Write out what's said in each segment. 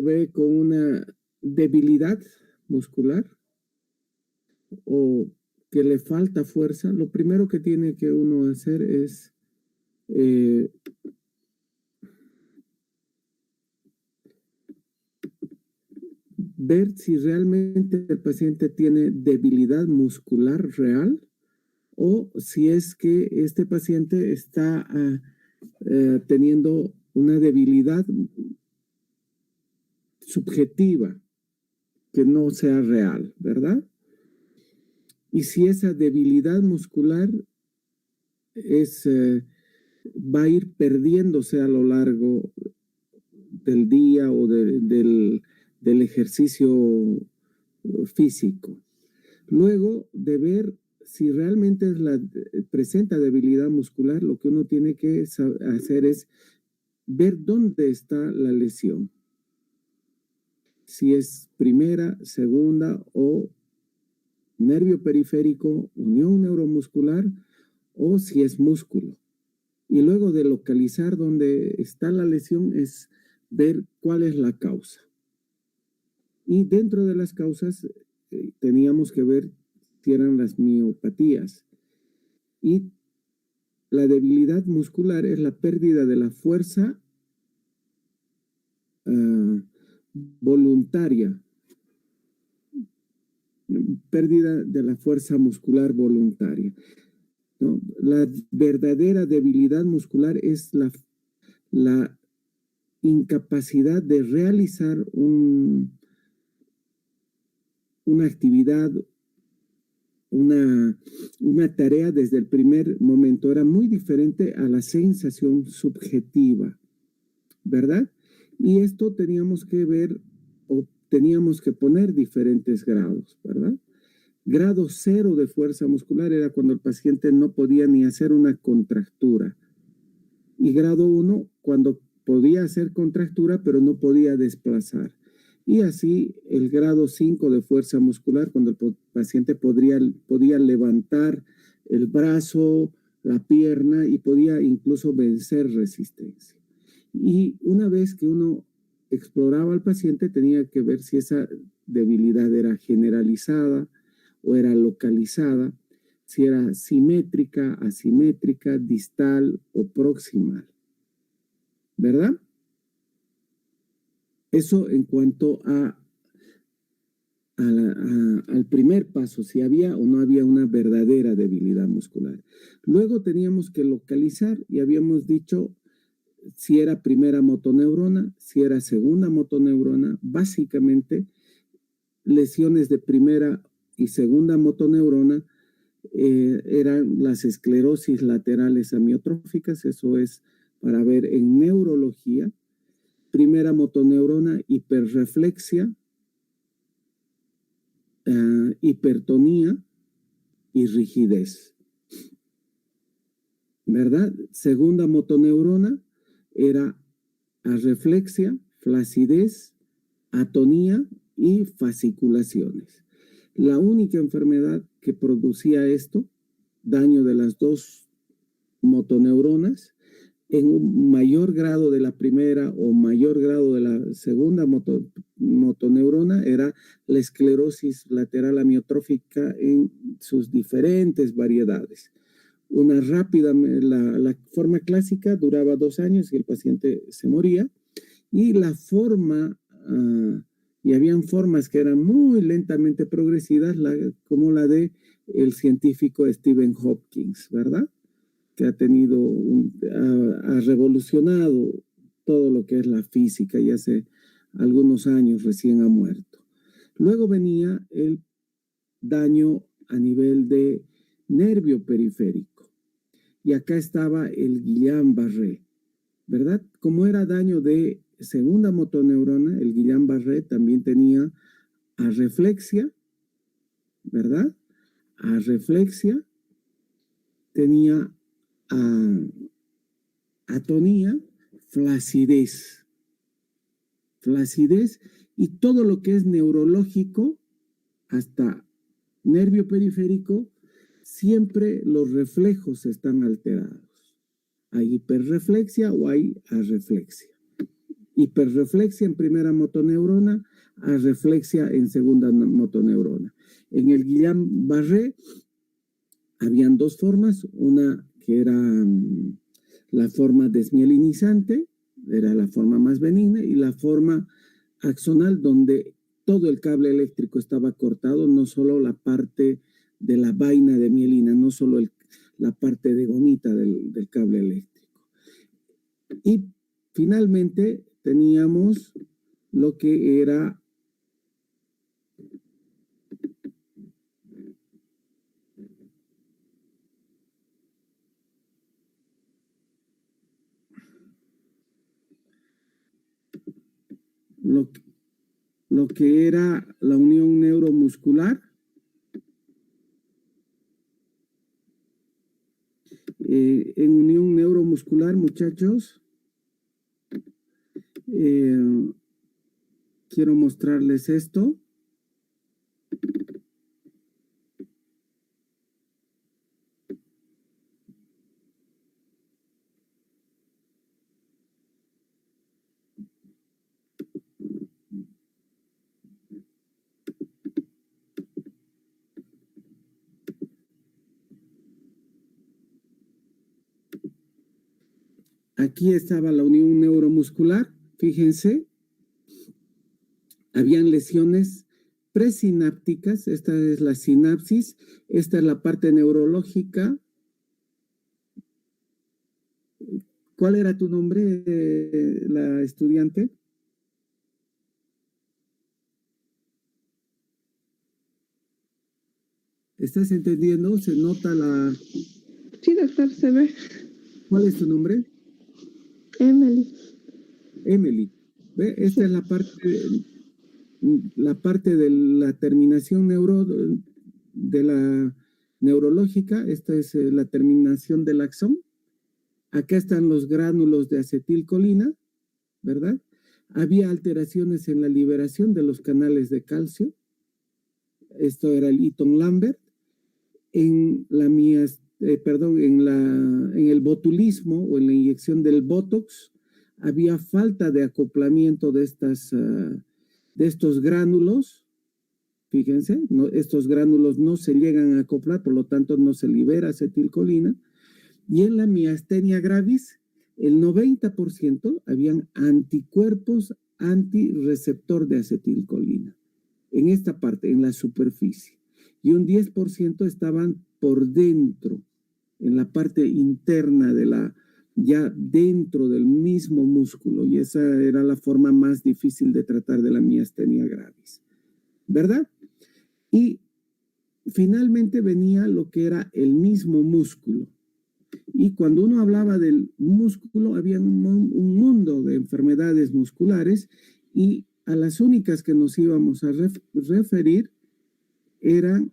ve con una debilidad muscular o que le falta fuerza, lo primero que tiene que uno hacer es ver si realmente el paciente tiene debilidad muscular real o si es que este paciente está teniendo una debilidad subjetiva que no sea real, ¿verdad? Y si esa debilidad muscular va a ir perdiéndose a lo largo del día o del ejercicio físico. Luego de ver si realmente presenta debilidad muscular, lo que uno tiene que hacer es ver dónde está la lesión. Si es primera, segunda o nervio periférico, unión neuromuscular, o si es músculo. Y luego de localizar dónde está la lesión es ver cuál es la causa. Y dentro de las causas teníamos que ver si eran las miopatías. Y la debilidad muscular es la pérdida de la fuerza voluntaria. Pérdida de la fuerza muscular voluntaria, ¿no? La verdadera debilidad muscular es la incapacidad de realizar una actividad, una tarea desde el primer momento. Era muy diferente a la sensación subjetiva, ¿verdad? Y esto teníamos que ver o teníamos que poner diferentes grados, ¿verdad? Grado 0 de fuerza muscular era cuando el paciente no podía ni hacer una contractura. Y grado 1, cuando podía hacer contractura, pero no podía desplazar. Y así el grado 5 de fuerza muscular, cuando el paciente podía levantar el brazo, la pierna y podía incluso vencer resistencia. Y una vez que uno exploraba al paciente, tenía que ver si esa debilidad era generalizada o era localizada, si era simétrica, asimétrica, distal o proximal, ¿verdad? Eso en cuanto al primer paso, si había o no había una verdadera debilidad muscular. Luego teníamos que localizar y habíamos dicho si era primera motoneurona, si era segunda motoneurona, básicamente lesiones de primera y segunda motoneurona eran las esclerosis laterales amiotróficas, eso es para ver en neurología. Primera motoneurona, hiperreflexia, hipertonía y rigidez, ¿verdad? Segunda motoneurona era arreflexia, flacidez, atonía y fasciculaciones. La única enfermedad que producía esto, daño de las dos motoneuronas, en un mayor grado de la primera o mayor grado de la segunda motoneurona, era la esclerosis lateral amiotrófica en sus diferentes variedades. Una rápida, la forma clásica duraba 2 años y el paciente se moría. Y la forma, y habían formas que eran muy lentamente progresivas, como la de el científico Stephen Hopkins, ¿verdad? Que ha revolucionado todo lo que es la física y hace algunos años recién ha muerto. Luego venía el daño a nivel de nervio periférico. Y acá estaba el Guillain-Barré, ¿verdad? Como era daño de segunda motoneurona, el Guillain-Barré también tenía arreflexia, ¿verdad? Arreflexia, tenía atonía, flacidez y todo lo que es neurológico hasta nervio periférico, siempre los reflejos están alterados. Hay hiperreflexia o hay arreflexia. hiperreflexia en primera motoneurona, arreflexia en segunda motoneurona. En el Guillain-Barré habían dos formas, una que era la forma desmielinizante, era la forma más benigna, y la forma axonal, donde todo el cable eléctrico estaba cortado, no solo la parte de la vaina de mielina, no solo la parte de gomita del cable eléctrico. Y finalmente teníamos lo que era lo que era la unión neuromuscular. En unión neuromuscular, muchachos, quiero mostrarles esto. Aquí estaba la unión neuromuscular, fíjense, habían lesiones presinápticas, esta es la sinapsis, esta es la parte neurológica. ¿Cuál era tu nombre, la estudiante? ¿Estás entendiendo? Se nota la... Sí, doctor, se ve. ¿Cuál es tu nombre? Emily. Emily. ¿Ve? Esta sí. Es la parte de la terminación de la neurológica. Esta es la terminación del axón. Acá están los gránulos de acetilcolina, ¿verdad? Había alteraciones en la liberación de los canales de calcio. Esto era el Eaton-Lambert. En el botulismo o en la inyección del Botox había falta de acoplamiento de estos gránulos. Fíjense, estos gránulos no se llegan a acoplar, por lo tanto no se libera acetilcolina. Y en la miastenia gravis, el 90% habían anticuerpos antirreceptor de acetilcolina. En esta parte, en la superficie. Y un 10% estaban por dentro, en la parte interna ya dentro del mismo músculo. Y esa era la forma más difícil de tratar de la miastenia gravis. ¿Verdad? Y finalmente venía lo que era el mismo músculo. Y cuando uno hablaba del músculo, había un mundo de enfermedades musculares y a las únicas que nos íbamos a referir eran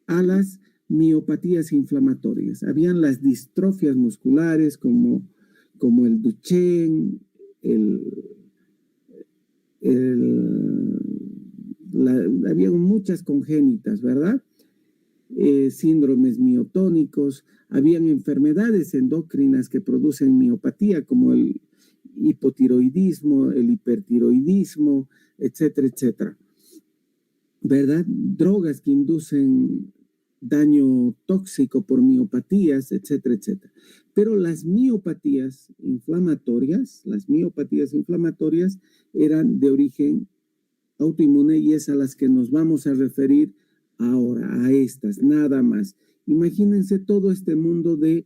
a las miopatías inflamatorias. Habían las distrofias musculares como el Duchenne, había muchas congénitas, ¿verdad? Síndromes miotónicos, habían enfermedades endócrinas que producen miopatía como el hipotiroidismo, el hipertiroidismo, etcétera, etcétera. ¿Verdad? Drogas que inducen daño tóxico por miopatías, etcétera, etcétera. Pero las miopatías inflamatorias eran de origen autoinmune y es a las que nos vamos a referir ahora, a estas, nada más. Imagínense todo este mundo de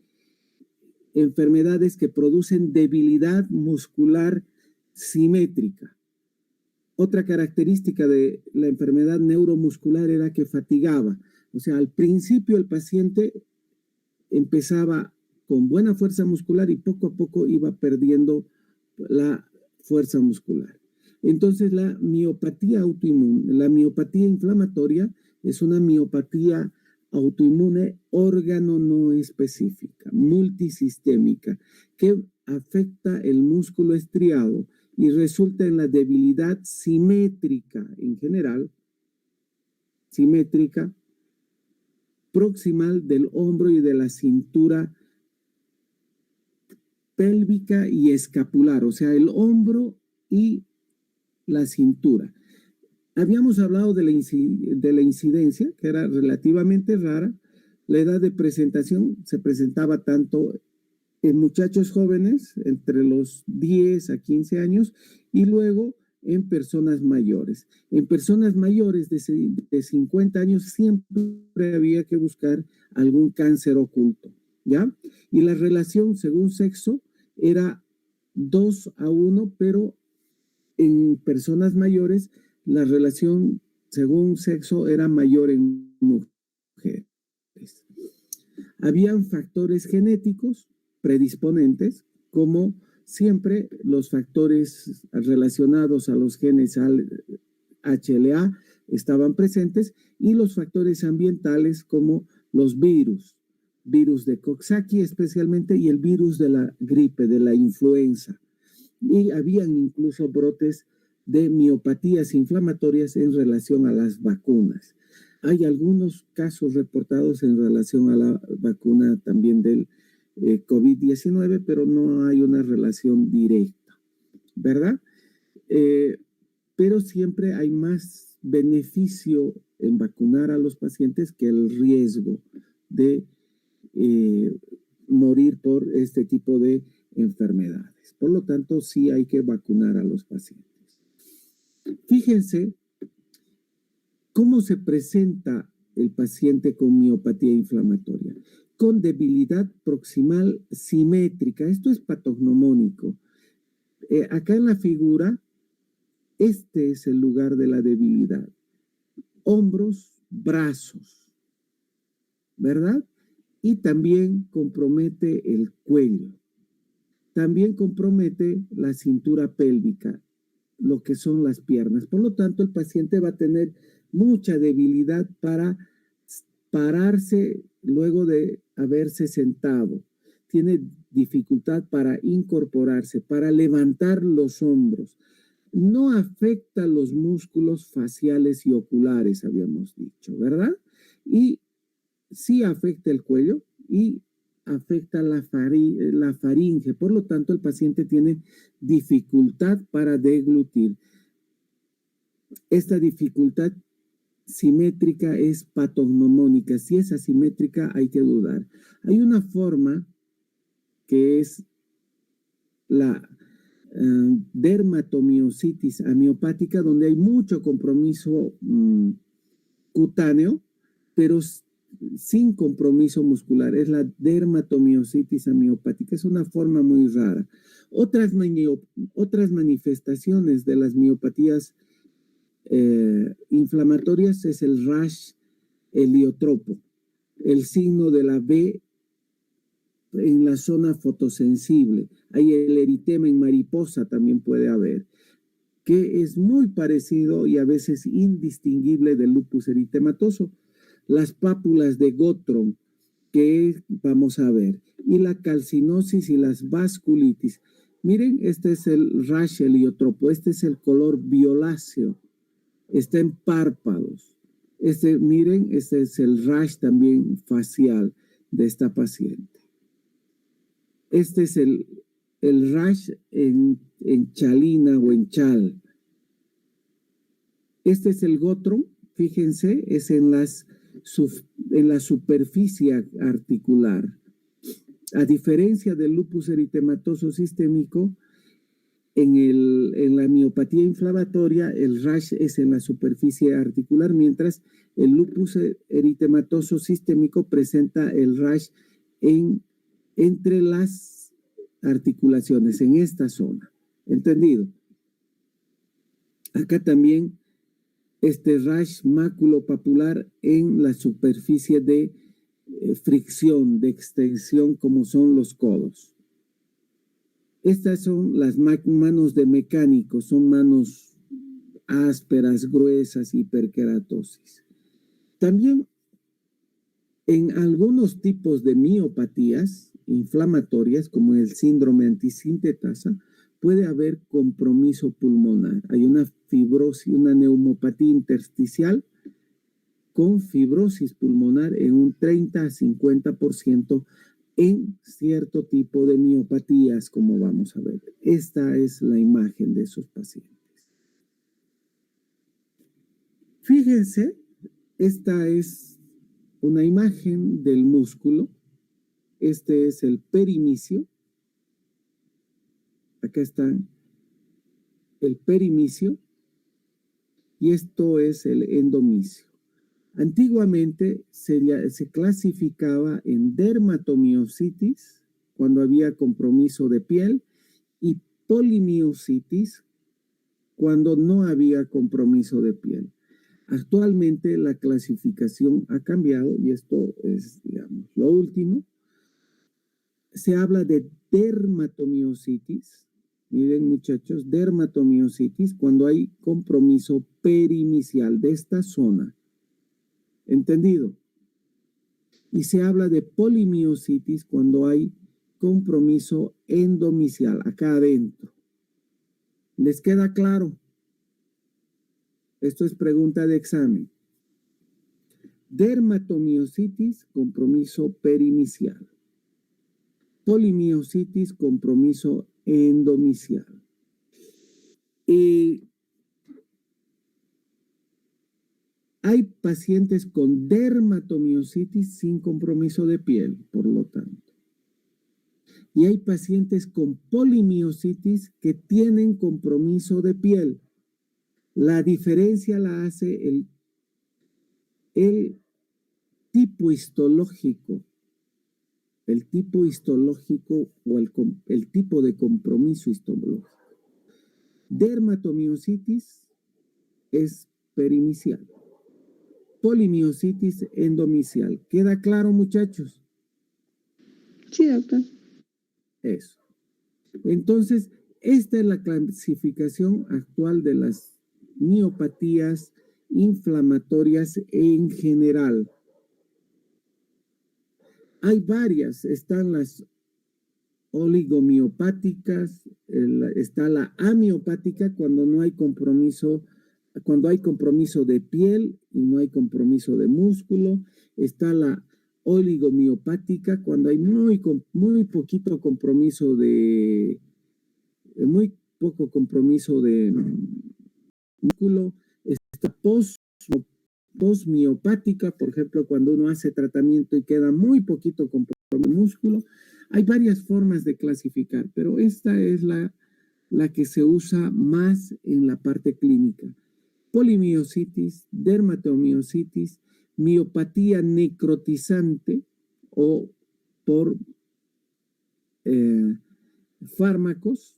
enfermedades que producen debilidad muscular simétrica. Otra característica de la enfermedad neuromuscular era que fatigaba. O sea, al principio el paciente empezaba con buena fuerza muscular y poco a poco iba perdiendo la fuerza muscular. Entonces la miopatía autoinmune, la miopatía inflamatoria es una miopatía autoinmune órgano no específica, multisistémica, que afecta el músculo estriado y resulta en la debilidad simétrica en general, simétrica, proximal del hombro y de la cintura pélvica y escapular, o sea, el hombro y la cintura. Habíamos hablado de la incidencia, que era relativamente rara. La edad de presentación se presentaba tanto en muchachos jóvenes, entre los 10 a 15 años, y luego en personas mayores. En personas mayores de 50 años siempre había que buscar algún cáncer oculto, ¿ya? Y la relación según sexo era 2-1, pero en personas mayores la relación según sexo era mayor en mujeres. Habían factores genéticos predisponentes, como siempre los factores relacionados a los genes HLA estaban presentes, y los factores ambientales como los virus de Coxsackie especialmente, y el virus de la gripe, de la influenza. Y habían incluso brotes de miopatías inflamatorias en relación a las vacunas. Hay algunos casos reportados en relación a la vacuna también del COVID-19, pero no hay una relación directa, ¿verdad? Pero siempre hay más beneficio en vacunar a los pacientes que el riesgo de morir por este tipo de enfermedades. Por lo tanto, sí hay que vacunar a los pacientes. Fíjense cómo se presenta el paciente con miopatía inflamatoria. Con debilidad proximal simétrica. Esto es patognomónico. Acá en la figura, este es el lugar de la debilidad. Hombros, brazos, ¿verdad? Y también compromete el cuello. También compromete la cintura pélvica, lo que son las piernas. Por lo tanto, el paciente va a tener mucha debilidad para pararse luego de haberse sentado. Tiene dificultad para incorporarse, para levantar los hombros. No afecta los músculos faciales y oculares, habíamos dicho, ¿verdad? Y sí afecta el cuello y afecta la faringe. Por lo tanto, el paciente tiene dificultad para deglutir. Esta dificultad simétrica es patognomónica. Si es asimétrica, hay que dudar. Hay una forma que es la dermatomiositis amiopática, donde hay mucho compromiso cutáneo, pero sin compromiso muscular. Es la dermatomiositis amiopática. Es una forma muy rara. Otras manifestaciones de las miopatías inflamatorias es el rash heliotropo, el signo de la B en la zona fotosensible. Hay el eritema en mariposa, también puede haber, que es muy parecido y a veces indistinguible del lupus eritematoso. Las pápulas de Gottron, que vamos a ver, y la calcinosis y las vasculitis. Miren, este es el rash heliotropo, este es el color violáceo, está en párpados. Miren, este es el rash también facial de esta paciente. Este es el rash en chalina o en chal. Este es el Gottron, fíjense, es en la superficie articular. A diferencia del lupus eritematoso sistémico, en la miopatía inflamatoria, el rash es en la superficie articular, mientras el lupus eritematoso sistémico presenta el rash entre las articulaciones, en esta zona. ¿Entendido? Acá también este rash maculopapular en la superficie de fricción, de extensión, como son los codos. Estas son las manos de mecánico, son manos ásperas, gruesas, hiperkeratosis. También en algunos tipos de miopatías inflamatorias, como el síndrome antisintetasa, puede haber compromiso pulmonar. Hay una fibrosis, una neumopatía intersticial con fibrosis pulmonar en un 30 a 50% en cierto tipo de miopatías, como vamos a ver. Esta es la imagen de esos pacientes. Fíjense, esta es una imagen del músculo. Este es el perimicio. Acá está el perimicio. Y esto es el endomicio. Antiguamente se clasificaba en dermatomiositis, cuando había compromiso de piel, y polimiositis, cuando no había compromiso de piel. Actualmente la clasificación ha cambiado, y esto es, digamos, lo último. Se habla de dermatomiositis. Miren, muchachos, dermatomiositis cuando hay compromiso perimicial de esta zona. ¿Entendido? Y se habla de polimiositis cuando hay compromiso endomicial, acá adentro. ¿Les queda claro? Esto es pregunta de examen. Dermatomiositis, compromiso perimicial. Polimiositis, compromiso endomicial. Hay pacientes con dermatomiositis sin compromiso de piel, por lo tanto. Y hay pacientes con polimiositis que tienen compromiso de piel. La diferencia la hace el tipo histológico. El tipo histológico o el tipo de compromiso histológico. Dermatomiositis es perimicial. Polimiositis endomicial. ¿Queda claro, muchachos? Sí, doctor. Eso. Entonces, esta es la clasificación actual de las miopatías inflamatorias en general. Hay varias. Están las oligomiopáticas, está la amiopática cuando no hay compromiso, cuando hay compromiso de piel y no hay compromiso de músculo. Está la oligomiopática cuando hay muy poquito compromiso de, muy poco compromiso de músculo. Está posmiopática, por ejemplo, cuando uno hace tratamiento y queda muy poquito compromiso de músculo. Hay varias formas de clasificar, pero esta es la que se usa más en la parte clínica. Polimiositis, dermatomiositis, miopatía necrotizante o por fármacos,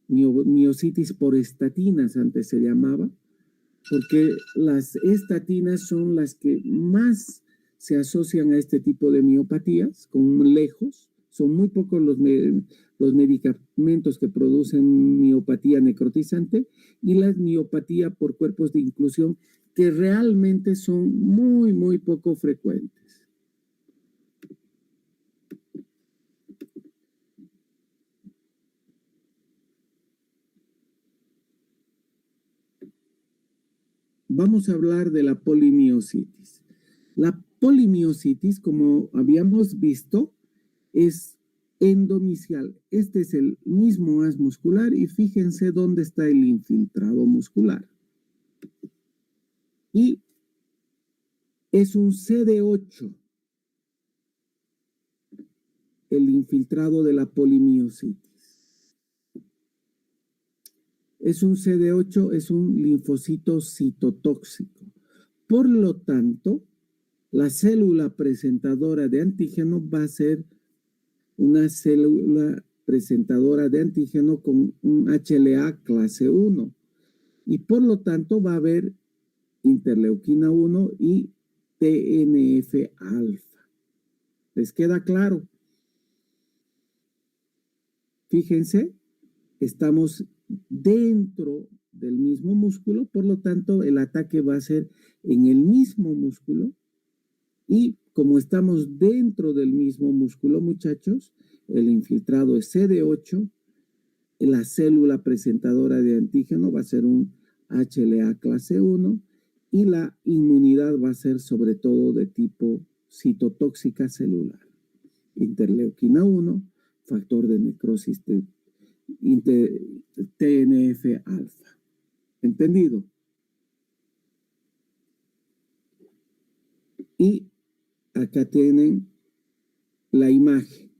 miositis por estatinas antes se llamaba, porque las estatinas son las que más se asocian a este tipo de miopatías, con lejos. Son muy pocos los medicamentos que producen miopatía necrotizante y la miopatía por cuerpos de inclusión, que realmente son muy poco frecuentes. Vamos a hablar de la polimiositis. La polimiositis, como habíamos visto, es endomicial. Este es el mismo haz muscular y fíjense dónde está el infiltrado muscular. Y es un CD8, el infiltrado de la polimiositis. Es un CD8, es un linfocito citotóxico. Por lo tanto, la célula presentadora de antígeno va a ser una célula presentadora de antígeno con un HLA clase 1 y por lo tanto va a haber interleuquina 1 y TNF-alfa. ¿Les queda claro? Fíjense, estamos dentro del mismo músculo, por lo tanto el ataque va a ser en el mismo músculo y como estamos dentro del mismo músculo, muchachos, el infiltrado es CD8, la célula presentadora de antígeno va a ser un HLA clase 1 y la inmunidad va a ser sobre todo de tipo citotóxica celular. interleuquina 1, factor de necrosis TNF-alfa. ¿Entendido? Y acá tienen la imagen.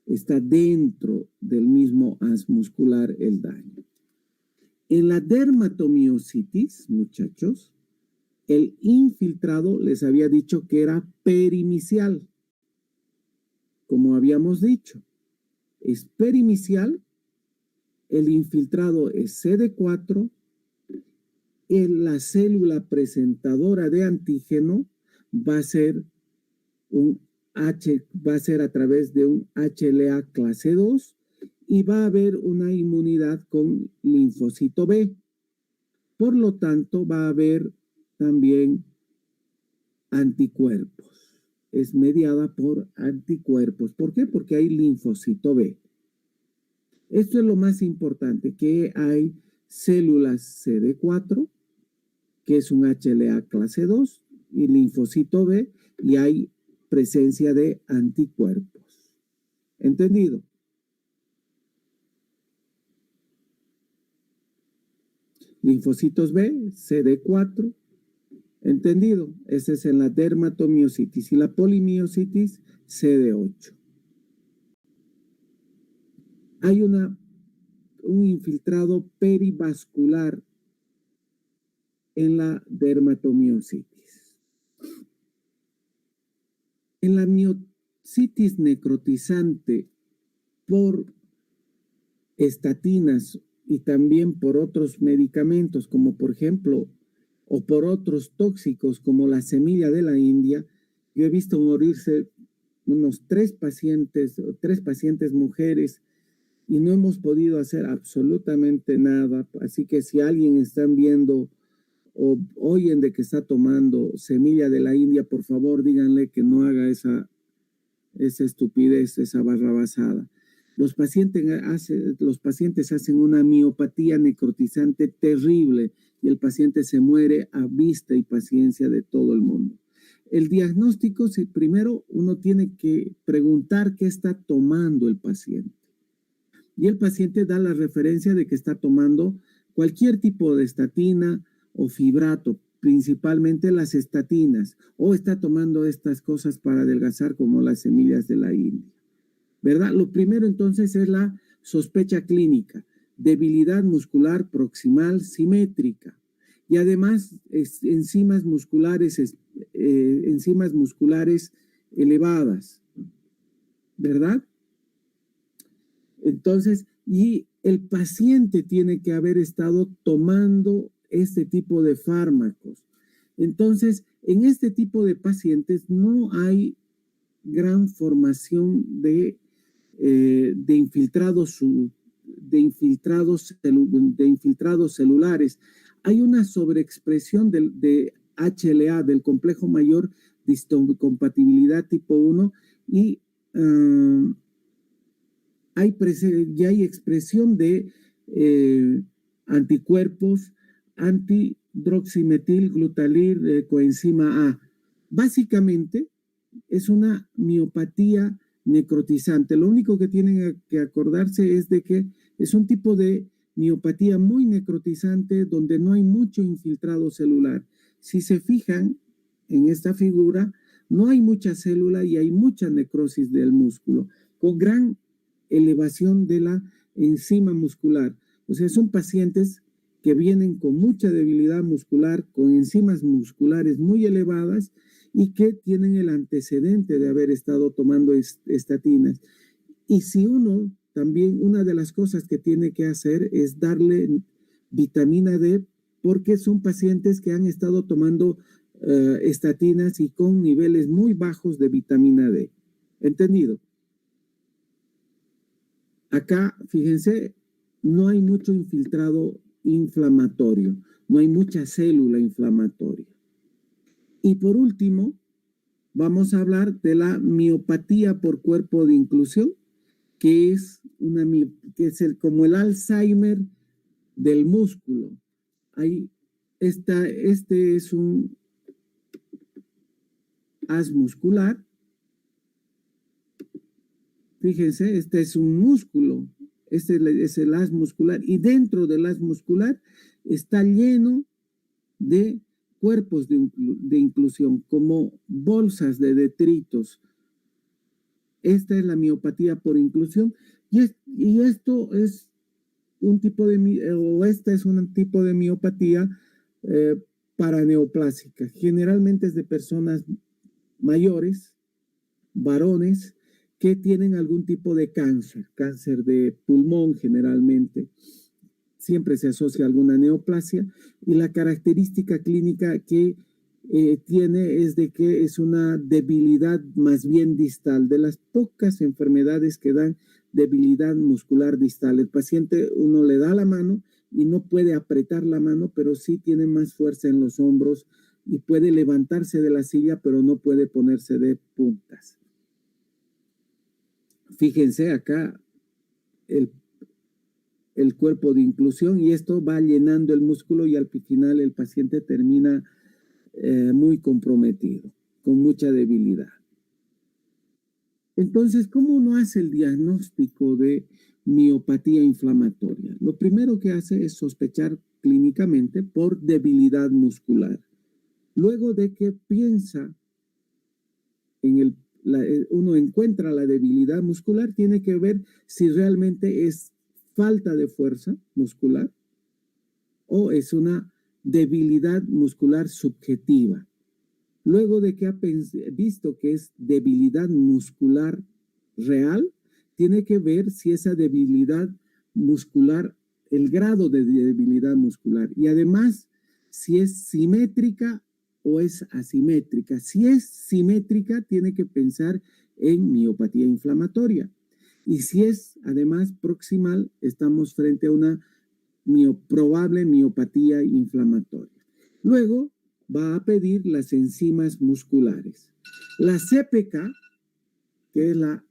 Está dentro del mismo haz muscular el daño. En la dermatomiositis, muchachos, el infiltrado les había dicho que era perimicial. Como habíamos dicho, es perimicial, el infiltrado es CD4, la célula presentadora de antígeno va a ser a través de un HLA clase 2 y va a haber una inmunidad con linfocito B. Por lo tanto, va a haber también anticuerpos. Es mediada por anticuerpos. ¿Por qué? Porque hay linfocito B. Esto es lo más importante, que hay células CD4, que es un HLA clase 2, y linfocito B, y hay presencia de anticuerpos. ¿Entendido? Linfocitos B, CD4. ¿Entendido? Ese es en la dermatomiositis. Y la polimiositis, CD8. Hay un infiltrado perivascular en la dermatomiositis. En la miositis necrotizante por estatinas y también por otros medicamentos, como por ejemplo, o por otros tóxicos como la semilla de la India, yo he visto morirse unos tres pacientes mujeres y no hemos podido hacer absolutamente nada. Así que si alguien están viendo o oyen de que está tomando semilla de la India, por favor díganle que no haga esa estupidez, esa barrabasada. Los pacientes hacen una miopatía necrotizante terrible y el paciente se muere a vista y paciencia de todo el mundo. El diagnóstico, primero uno tiene que preguntar qué está tomando el paciente. Y el paciente da la referencia de que está tomando cualquier tipo de estatina o fibrato, principalmente las estatinas, o está tomando estas cosas para adelgazar como las semillas de la India, ¿verdad? Lo primero entonces es la sospecha clínica, debilidad muscular proximal simétrica y además enzimas musculares elevadas, ¿verdad? Entonces, y el paciente tiene que haber estado tomando este tipo de fármacos. Entonces, en este tipo de pacientes no hay gran formación de infiltrados celulares. Hay una sobreexpresión de HLA, del complejo mayor de histocompatibilidad tipo 1, y ya hay expresión de anticuerpos antidroximetilglutalir coenzima A. Básicamente es una miopatía necrotizante. Lo único que tienen que acordarse es de que es un tipo de miopatía muy necrotizante donde no hay mucho infiltrado celular. Si se fijan en esta figura, no hay mucha célula y hay mucha necrosis del músculo, con gran elevación de la enzima muscular. O sea, son pacientes que vienen con mucha debilidad muscular, con enzimas musculares muy elevadas y que tienen el antecedente de haber estado tomando estatinas. Y si uno también, una de las cosas que tiene que hacer es darle vitamina D, porque son pacientes que han estado tomando estatinas y con niveles muy bajos de vitamina D. ¿Entendido? Acá, fíjense, no hay mucho infiltrado inflamatorio, no hay mucha célula inflamatoria. Y por último, vamos a hablar de la miopatía por cuerpo de inclusión, que es como el Alzheimer del músculo. Este es un haz muscular Fíjense, este es un músculo, este es el haz muscular, y dentro del haz muscular está lleno de cuerpos de inclusión, como bolsas de detritos. Esta es la miopatía por inclusión, y esto es un tipo o este es un tipo de miopatía eh, paraneoplásica. Generalmente es de personas mayores, varones, que tienen algún tipo de cáncer de pulmón generalmente. Siempre se asocia a alguna neoplasia, y la característica clínica que tiene es de que es una debilidad más bien distal, de las pocas enfermedades que dan debilidad muscular distal. El paciente, uno le da la mano y no puede apretar la mano, pero sí tiene más fuerza en los hombros y puede levantarse de la silla, pero no puede ponerse de puntas. Fíjense acá el cuerpo de inclusión, y esto va llenando el músculo, y al final el paciente termina muy comprometido, con mucha debilidad. Entonces, ¿cómo uno hace el diagnóstico de miopatía inflamatoria? Lo primero que hace es sospechar clínicamente por debilidad muscular. Luego de que piensa uno encuentra la debilidad muscular, tiene que ver si realmente es falta de fuerza muscular o es una debilidad muscular subjetiva. Luego de que ha visto que es debilidad muscular real, tiene que ver si esa debilidad muscular, el grado de debilidad muscular, y además si es simétrica o es asimétrica. Si es simétrica, tiene que pensar en miopatía inflamatoria. Y si es además proximal, estamos frente a una probable miopatía inflamatoria. Luego va a pedir las enzimas musculares. La CPK, que es la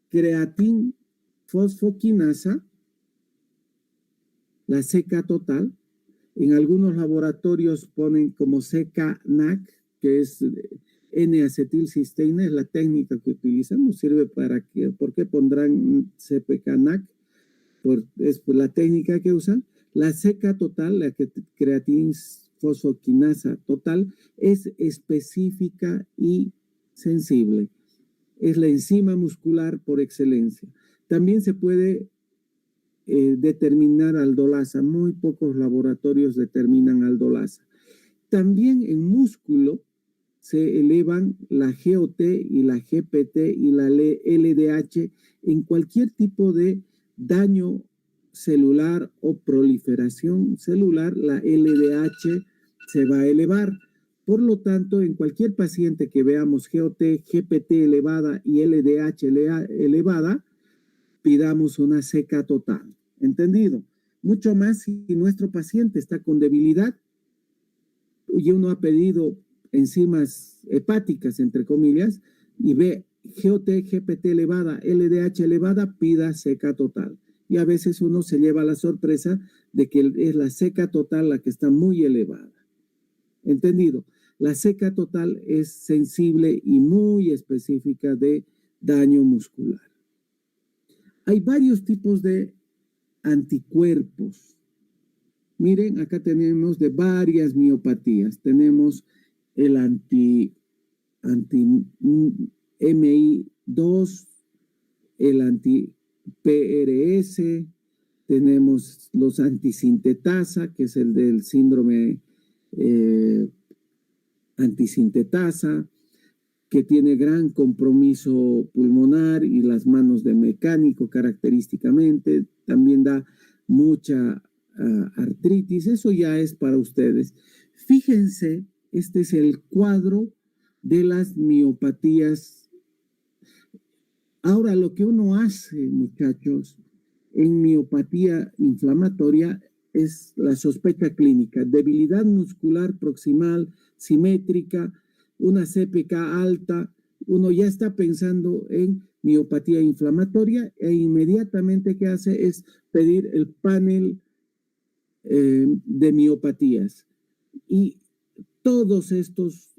creatinfosfoquinasa, la CK total, en algunos laboratorios ponen como CK-NAC, que es N-acetilcisteína, es la técnica que utilizamos, sirve para que, ¿por qué pondrán CPK-NAC? Es por la técnica que usan. La CK total, la creatinfosfoquinasa total, es específica y sensible. Es la enzima muscular por excelencia. También se puede determinar aldolasa. Muy pocos laboratorios determinan aldolasa. También en músculo se elevan la GOT y la GPT y la LDH en cualquier tipo de daño celular o proliferación celular. La LDH se va a elevar. Por lo tanto, en cualquier paciente que veamos GOT, GPT elevada y LDH elevada, pidamos una CK total. ¿Entendido? Mucho más si nuestro paciente está con debilidad y uno ha pedido enzimas hepáticas, entre comillas, y ve GOT, GPT elevada, LDH elevada, pida CK total. Y a veces uno se lleva la sorpresa de que es la CK total la que está muy elevada. ¿Entendido? La CK total es sensible y muy específica de daño muscular. Hay varios tipos de anticuerpos. Miren, acá tenemos de varias miopatías. Tenemos el anti-MI2, el anti-PRS, tenemos los antisintetasa, que es el del síndrome antisintetasa, que tiene gran compromiso pulmonar y las manos de mecánico característicamente. También da mucha artritis. Eso ya es para ustedes. Fíjense, este es el cuadro de las miopatías. Ahora, lo que uno hace, muchachos, en miopatía inflamatoria es la sospecha clínica: debilidad muscular proximal, simétrica, una CPK alta. Uno ya está pensando en miopatía inflamatoria e inmediatamente ¿qué hace? Es pedir el panel de miopatías. Y todos estos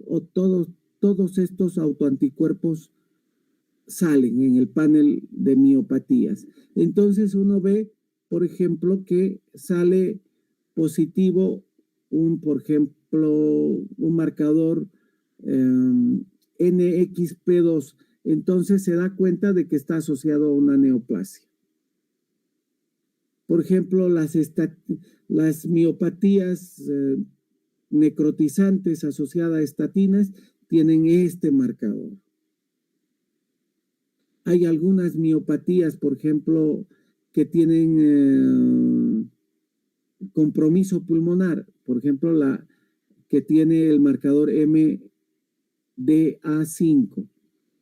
autoanticuerpos salen en el panel de miopatías. Entonces uno ve, por ejemplo, que sale positivo por ejemplo, un marcador NXP2. Entonces se da cuenta de que está asociado a una neoplasia. Por ejemplo, las miopatías necrotizantes asociadas a estatinas tienen este marcador. Hay algunas miopatías, por ejemplo, que tienen compromiso pulmonar, por ejemplo, la que tiene el marcador MDA5.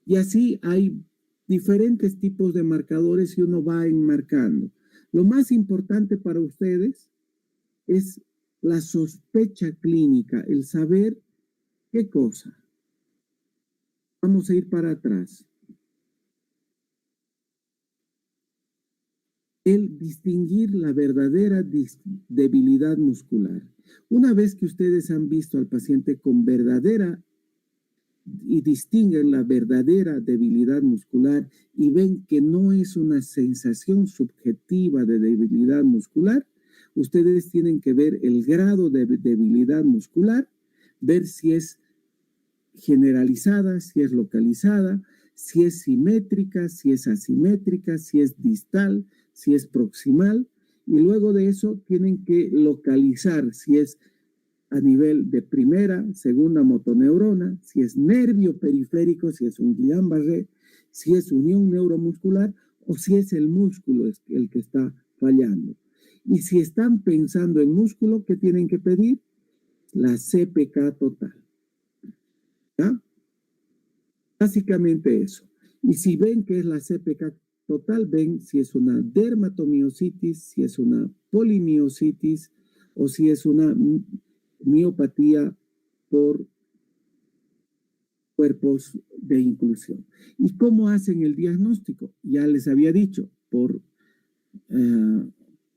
Y así hay diferentes tipos de marcadores y uno va enmarcando. Lo más importante para ustedes es la sospecha clínica, el saber qué cosa. Vamos a ir para atrás. El distinguir la verdadera debilidad muscular. Una vez que ustedes han visto al paciente con verdadera y distinguen la verdadera debilidad muscular y ven que no es una sensación subjetiva de debilidad muscular, ustedes tienen que ver el grado de debilidad muscular, ver si es generalizada, si es localizada, si es simétrica, si es asimétrica, si es distal, si es proximal, y luego de eso tienen que localizar si es a nivel de primera, segunda motoneurona, si es nervio periférico, si es un Guillain-Barré, si es unión neuromuscular o si es el músculo el que está fallando. Y si están pensando en músculo, ¿qué tienen que pedir? La CPK total. ¿Ya? Básicamente eso. Y si ven que es la CPK total, ven si es una dermatomiositis, si es una polimiositis o si es una miopatía por cuerpos de inclusión. ¿Y cómo hacen el diagnóstico? Ya les había dicho, por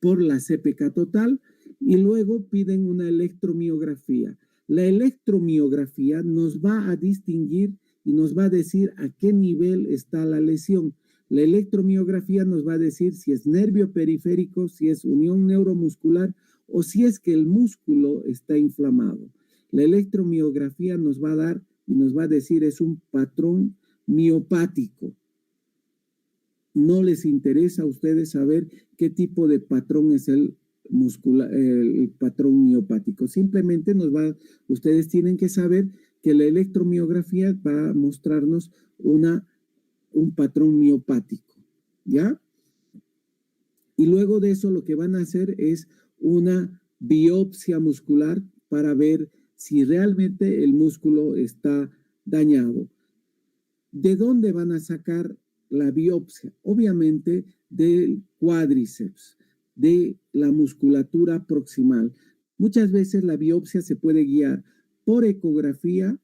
la CPK total, y luego piden una electromiografía. La electromiografía nos va a distinguir y nos va a decir a qué nivel está la lesión. La electromiografía nos va a decir si es nervio periférico, si es unión neuromuscular o si es que el músculo está inflamado. La electromiografía nos va a dar y nos va a decir es un patrón miopático. No les interesa a ustedes saber qué tipo de patrón es el patrón miopático. Simplemente ustedes tienen que saber que la electromiografía va a mostrarnos un patrón miopático, ¿ya? Y luego de eso lo que van a hacer es una biopsia muscular para ver si realmente el músculo está dañado. ¿De dónde van a sacar la biopsia? Obviamente del cuádriceps, de la musculatura proximal. Muchas veces la biopsia se puede guiar por ecografía.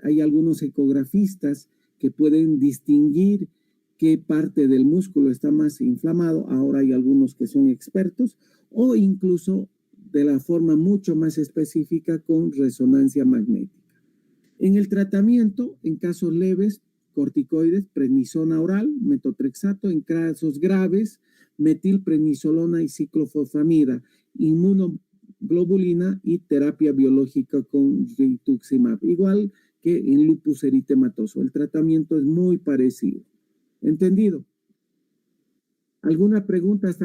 Hay algunos ecografistas que pueden distinguir qué parte del músculo está más inflamado. Ahora hay algunos que son expertos, o incluso de la forma mucho más específica con resonancia magnética. En el tratamiento, en casos leves, corticoides, prednisona oral, metotrexato; en casos graves, metilprednisolona y ciclofosfamida, inmunoglobulina y terapia biológica con rituximab, igual que en lupus eritematoso. El tratamiento es muy parecido. ¿Entendido? ¿Alguna pregunta hasta